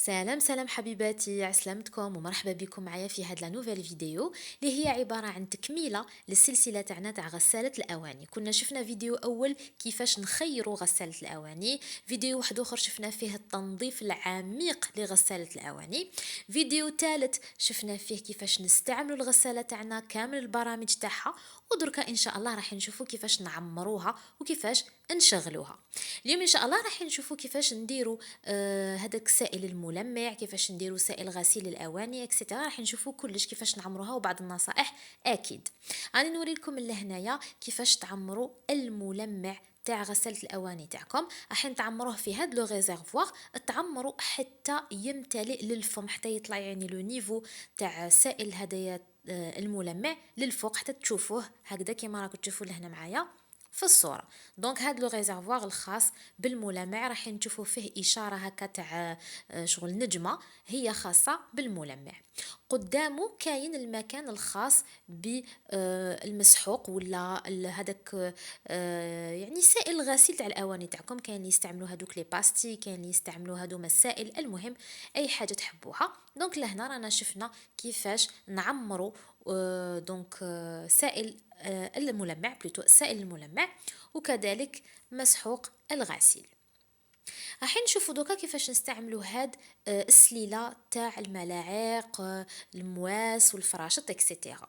سلام سلام حبيباتي، عسلامتكم ومرحبا بكم معايا في هاد لا نوفيل فيديو اللي هي عبارة عن تكملة للسلسلة تاعنا تاع غسالة الأواني. كنا شفنا فيديو أول كيفاش نخيروا غسالة الأواني، فيديو واحد آخر شفنا فيه التنظيف العميق لغسالة الأواني، فيديو ثالث شفنا فيه كيفاش نستعملوا الغسالة تاعنا كامل البرامج تاعها، ودركا إن شاء الله راح نشوفوا كيفاش نعمروها وكيفاش نشغلوها. اليوم ان شاء الله راح نشوفوا كيفاش نديروا هذاك السائل الملمع، كيفاش نديروا سائل غسيل الاواني اكسيتيرا. راح نشوفوا كلش كيفاش نعمروها وبعض النصائح اكيد. غادي نوري لكم لهنايا كيفاش تعمروا الملمع تاع غسالة الأواني تاعكم. راح تعمروه في هاد لو ريزيرفوار، تعمروا حتى يمتلئ للفم، حتى يطلع يعني لو نيفو تاع سائل هدايا الملمع للفوق، حتى تشوفوه هكذا كيما راكم تشوفوا لهنا معايا في الصورة. دونك هاد لو ريزرفوار الخاص بالملمع راح نشوفوا فيه إشارة هكا تاع شغل نجمة هي خاصة بالملمع. قدامه كاين المكان الخاص بالمسحوق ولا هذاك يعني سائل غسيل تاع الاواني تاعكم. كاين اللي يستعملوا هذوك لي باستي، كاين اللي يستعملوا هذو السائل، المهم اي حاجه تحبوها. دونك لهنا رانا شفنا كيفاش نعمروا دونك سائل الملمع، بلوتو سائل الملمع، وكذلك مسحوق الغسيل. راح نشوفوا دوكا كيفاش نستعملوا هاد السليله تاع الملاعق، المواس والفراشط اكسيتيرا.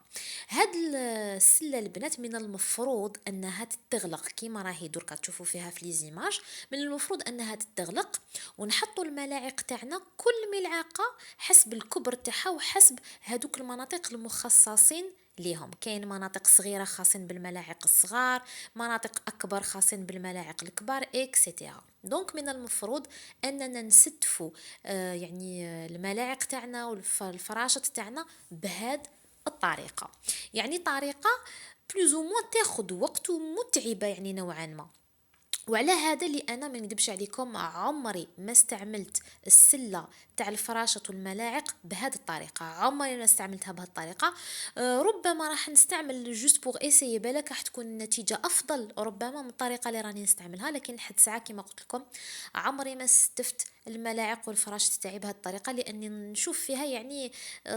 هاد السله البنات من المفروض انها تتغلق كيما راهي دركا تشوفوا فيها في لي زيماج. من المفروض انها تتغلق ونحطوا الملاعق تاعنا كل ملعقه حسب الكبر تاعها وحسب هادوك المناطق المخصصين ليهم. كاين مناطق صغيره خاصين بالملاعق الصغار، مناطق اكبر خاصين بالملاعق الكبار اكسيتيرا. دونك من المفروض اننا نستفوا يعني الملاعق تاعنا والفراشط تاعنا بهاد الطريقه. يعني طريقه بلوز او موان تاخذ وقت ومتعبه يعني نوعا ما. وعلى هذا اللي انا ما نكذبش عليكم عمري ما استعملت السله تاع الفراشة والملاعق بهذه الطريقه، عمري ما استعملتها بهذه الطريقه. ربما راح نستعمل جوست بوغ اسيي، بالك راح تكون النتيجه افضل ربما من الطريقه اللي راني نستعملها، لكن حد ساعه كما قلت لكم عمري ما استفت الملاعق والفراشة تاعي بهذه الطريقه، لاني نشوف فيها يعني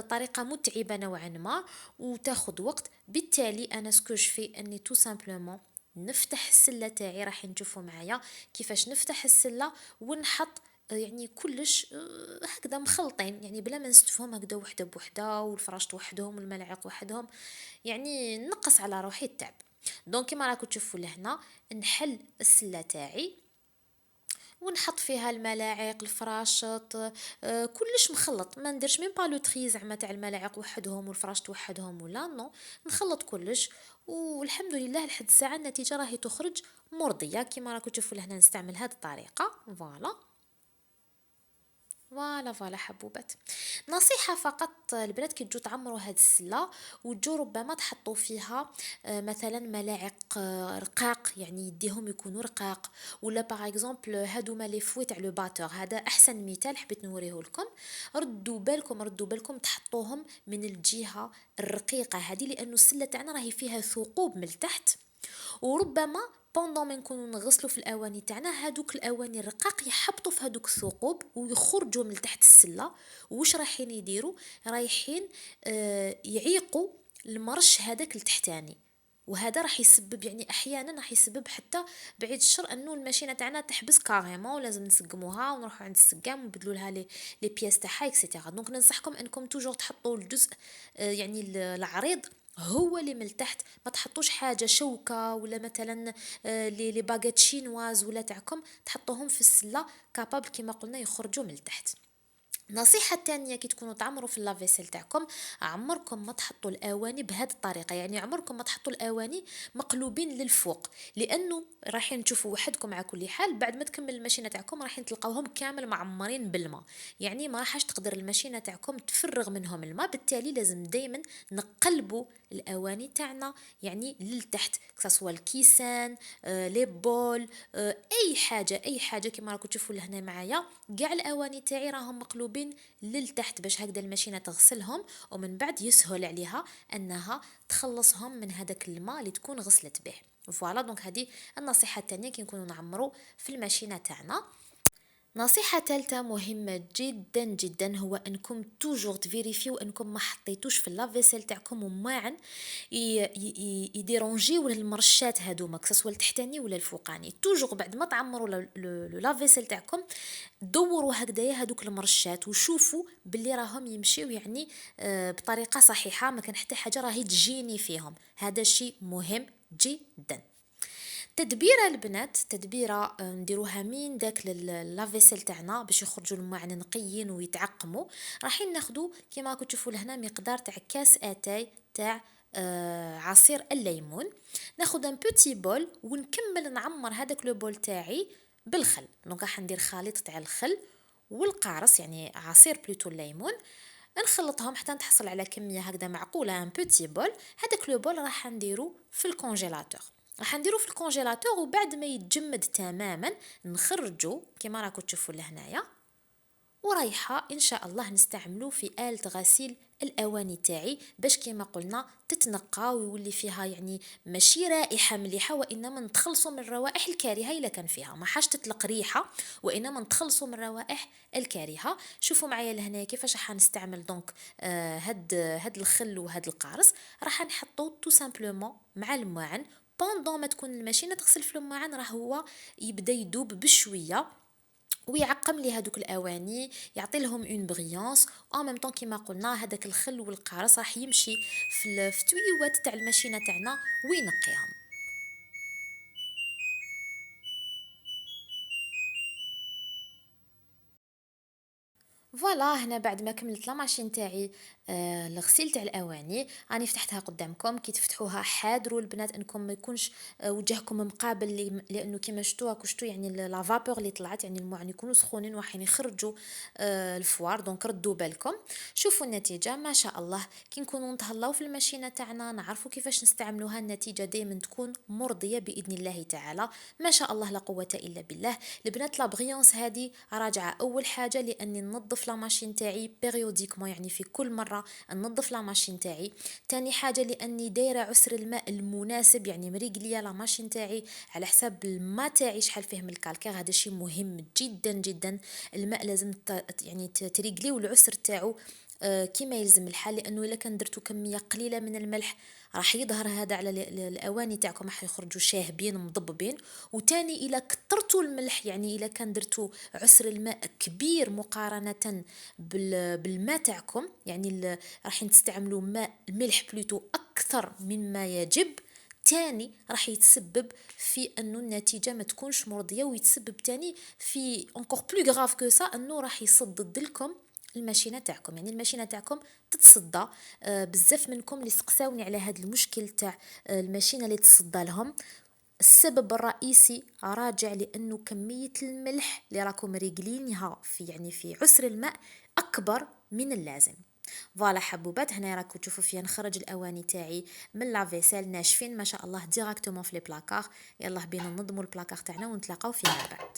طريقه متعبه نوعا ما وتاخذ وقت. بالتالي انا سكوش في اني تو سامبلومون نفتح السله تاعي. راح نشوفوا معايا كيفاش نفتح السله ونحط يعني كلش هكذا مخلطين، يعني بلا ما نستفهم هكذا وحده بوحده والفراشط وحدهم والملاعق وحدهم، يعني نقص على روحي التعب. دونك كيما راكم تشوفوا لهنا نحل السله تاعي ونحط فيها الملاعق الفراشط كلش مخلط، ما نديرش ميم با لو تري زعما تاع الملاعق وحدهم والفراشط وحدهم ولا نو، نخلط كلش. والحمد لله لحد الساعه النتيجه راهي تخرج مرضيه كيما راكم تشوفوا لهنا. نستعمل هذه الطريقه فوالا فوالا فوالا حبوبات. نصيحة فقط البنات كي تجو تعمروا هاد السلة وتجو ربما تحطوا فيها مثلا ملاعق رقاق، يعني يديهم يكونوا رقاق، ولا باغ اكزومبل هادو لي فوي تاع لو باتور، هذا احسن مثال حبيت نوريه لكم. ردوا بالكم تحطوهم من الجهة الرقيقة هذه، لانه السلة تاعنا راهي فيها ثقوب من التحت، وربما بوندون ما نكونوا نغسلوا في الاواني تاعنا هادوك الاواني الرقاق يحبطوا في هادوك الثقوب ويخرجوا من تحت السله. وش رايحين يديروا؟ رايحين يعيقوا المرش هذاك التحتاني، وهذا راح يسبب يعني احيانا راح يسبب حتى بعيد الشر انه الماشينه تاعنا تحبس كاريمون، ولازم نسقموها ونروحوا عند السقام ونبدلوا لها لي بياس تاعها اكسيتيرا. دونك ننصحكم انكم توجور تحطوا الجزء يعني العريض هو اللي من تحت، ما تحطوش حاجه شوكه ولا مثلا لي باغيت شينواز ولا تاعكم تحطوهم في السله كابابل كما قلنا يخرجوا من تحت. نصيحة تانية كي تكونوا تعمروا في اللافيسيل تاعكم، عمركم ما تحطوا الاواني بهذه الطريقة، يعني عمركم ما تحطوا الاواني مقلوبين للفوق، لانه راح تشوفوا وحدكم على كل حال بعد ما تكمل الماشينة تاعكم راح تلقاوهم كامل معمرين بالماء، يعني ما راحش تقدر الماشينة تاعكم تفرغ منهم الماء. بالتالي لازم دايما نقلبوا الاواني تاعنا يعني للتحت، كسوا الكيسان لي بول اي حاجه كما راكم تشوفوا لهنا معايا. كاع الاواني تاعي راهم مقلوبين للتحت باش هكذا الماشينه تغسلهم ومن بعد يسهل عليها انها تخلصهم من هذاك الماء اللي تكون غسلت به. فوالا دونك هذه النصيحه الثانيه كي نكونوا نعمروا في الماشينه تاعنا. نصيحة ثالثة مهمة جدا جدا هو انكم توجور تفيريفيو انكم ما حطيتوش في اللافيسيل تاعكم وماعن يديرونجيو المرشات هادوما كسوا التحتاني ولا الفوقاني. توجور بعد ما تعمروا لو لافيسيل تاعكم دوروا هكذايا هادوك المرشات وشوفوا باللي راهم يمشيو يعني بطريقة صحيحة، ما كان حتى حاجة راهي تجيني فيهم. هذا شيء مهم جدا. تدبيره البنات، تدبيره نديروها من داك لافيسيل تاعنا باش يخرجوا الماعن نقيين ويتعقموا. رايحين ناخذوا كيما راكم تشوفوا لهنا مقدار تاع كاس اتاي تاع عصير الليمون. ناخذ ان بوتي بول ونكمل نعمر هذاك لو بول تاعي بالخل. دونك راح ندير خليط تاع الخل والقارص يعني عصير بلوتو الليمون، نخلطهم حتى نتحصل على كميه هكذا معقوله ان بوتي بول. هذاك لو بول راح نديرو في الكونجيلاتور، راح نديرو في الكونجيلاتور وبعد ما يتجمد تماما نخرجو كما راكم تشوفوا لهنايا. ورايحه ان شاء الله نستعملو في آلة غسيل الاواني تاعي باش كما قلنا تتنقى ويولي فيها يعني ماشي رائحه مليحه، وانما نتخلصوا من الروائح الكارهه الا كان فيها ما حاش تطلق ريحه، وانما نتخلصوا من الروائح الكارهه. شوفوا معايا لهنا كيفاش راح نستعمل دونك هاد الخل وهاد القارص. راح نحطو تو سامبلومون مع الماعن بوندون ما تكون الماشينه تغسل في الماعن، راه هو يبدا يذوب بشويه ويعقم لي هذوك الاواني، يعطي لهم اون بريونس او ميم طون كيما قلنا هذاك الخل والقارص راح يمشي في التويوات تاع الماشينه تاعنا وينقيهم. فوالا هنا بعد ما كملت لا ماشين تاعي الغسيل تاع الاواني راني فتحتها قدامكم. كي تفتحوها حاذروا البنات انكم ما يكونش وجهكم مقابل لانه كيما شفتوا يعني لا فابور اللي طلعت يعني الماعن يكونوا سخونين وحين يخرجوا الفوار. دونك ردوا بالكم. شوفوا النتيجه ما شاء الله كي نكونوا نتهلاو في الماشينه تاعنا نعرفوا كيفاش نستعملوها، النتيجه دائما تكون مرضيه باذن الله تعالى. ما شاء الله لا قوه الا بالله. البنات لا بريونس هذه راجعه اول حاجه لاني ننظف لا ماشين تاعي بيريوديكمون يعني في كل مره ننظف لا ماشين تاعي. تاني حاجه لاني دايره عسر الماء المناسب يعني مريقليه لا ماشين تاعي على حساب الماء تاعي شحال فيه من الكالكير. هذا شيء مهم جدا جدا. الماء لازم يعني تريقليو العسر تاعو كيما يلزم الحال، لانه الا كان درتو كميه قليله من الملح راح يظهر هذا على الاواني تاعكم راح يخرجوا شاهبين مضببين. وتاني الا كثرتوا الملح يعني الا كان درتوا عسر الماء كبير مقارنه بالماء تاعكم يعني راح تستعملوا ماء الملح بلوتو اكثر مما يجب، تاني راح يتسبب في انه النتيجه ما تكونش مرضيه، ويتسبب تاني في encore plus grave que ça انه راح يصدد لكم الماشينه تاعكم. يعني الماشينه تاعكم تتصدى. بزاف منكم اللي سقساوني على هذا المشكل تاع الماشينه اللي تصدى لهم. السبب الرئيسي راجع لانه كميه الملح اللي راكم ريقلينها في يعني في عسر الماء اكبر من اللازم. فوالا حبوبات هنا راكم تشوفوا فيها نخرج الاواني تاعي من لافيسيل ناشفين ما شاء الله ديراكتومون في لي بلاكار. يلا بينا ننظموا البلاكار تاعنا ونتلاقاو فيما بعد.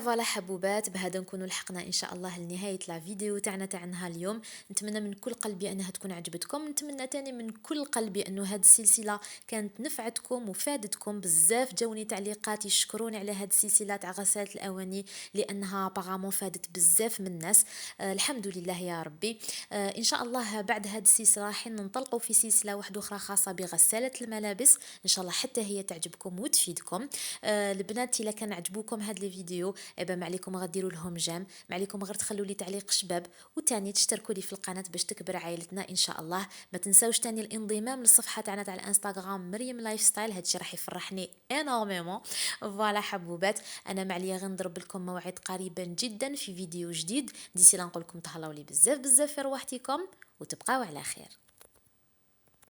فوالا حبوبات بهذا نكونوا لحقنا ان شاء الله لنهايه لا فيديو تاعنا تاع نهار اليوم. نتمنى من كل قلبي انها تكون عجبتكم، نتمنى تاني من كل قلبي انه هذه السلسله كانت نفعتكم وفادتكم بزاف. جاوني تعليقات يشكروني على هذه السلسله تاع غسالة الاواني لانها بارامون فادت بزاف من الناس. الحمد لله يا ربي. ان شاء الله بعد هذه السلسله راح ننطلقوا في سلسله واحده اخرى خاصه بغساله الملابس ان شاء الله حتى هي تعجبكم وتفيدكم. البنات الا كان عجبوكم هذا الفيديو الفيديو ايبا ما عليكم غير ديروا لهم جيم، ما عليكم غير تخلوا لي تعليق شباب، وتاني تشتركوا لي في القناه باش تكبر عائلتنا ان شاء الله. ما تنساوش تاني الانضمام للصفحه تاعنا تاع الانستغرام مريم لايف ستايل، هادشي راح يفرحني انورميمون. فوالا حبوبات، انا معليا غير نضرب لكم موعد قريبا جدا في فيديو جديد. ديسي لا نقول لكم تهلاو لي بزاف بزاف في رواحتكم وتبقاو على خير.